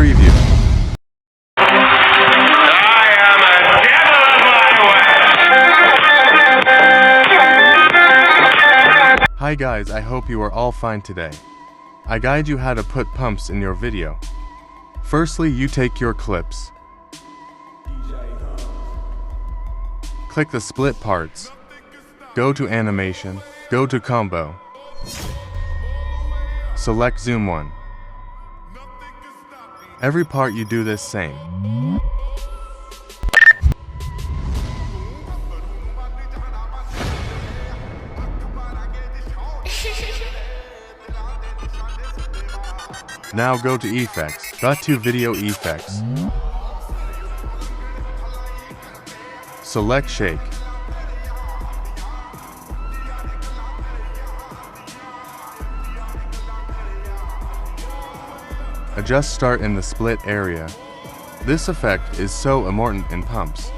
preview. Hi guys, I hope you are all fine today. I guide you how to put pumps in your video. Firstly, you take your clips. Click the split parts. Go to animation. Go to combo. Select zoom 1. Every part you do this same. Now go to effects. Go to video effects. Select shake. Adjust start in the split area. This effect is so important in pumps.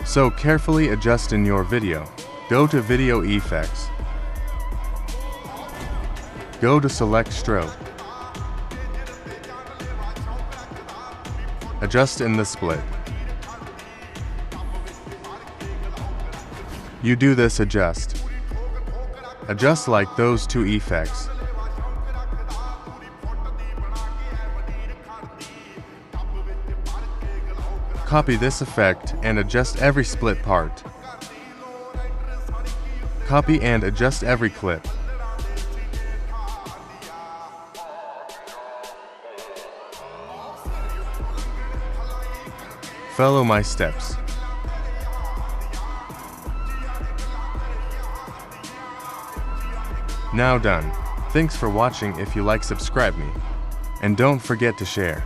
So carefully adjust in your video. Go to video effects. Go to select stroke. Adjust in the split. You do this adjust. Adjust like those two effects. Copy this effect and adjust every split part. Copy and adjust every clip. Follow my steps. Now done. Thanks for watching. If you like, subscribe me. And don't forget to share.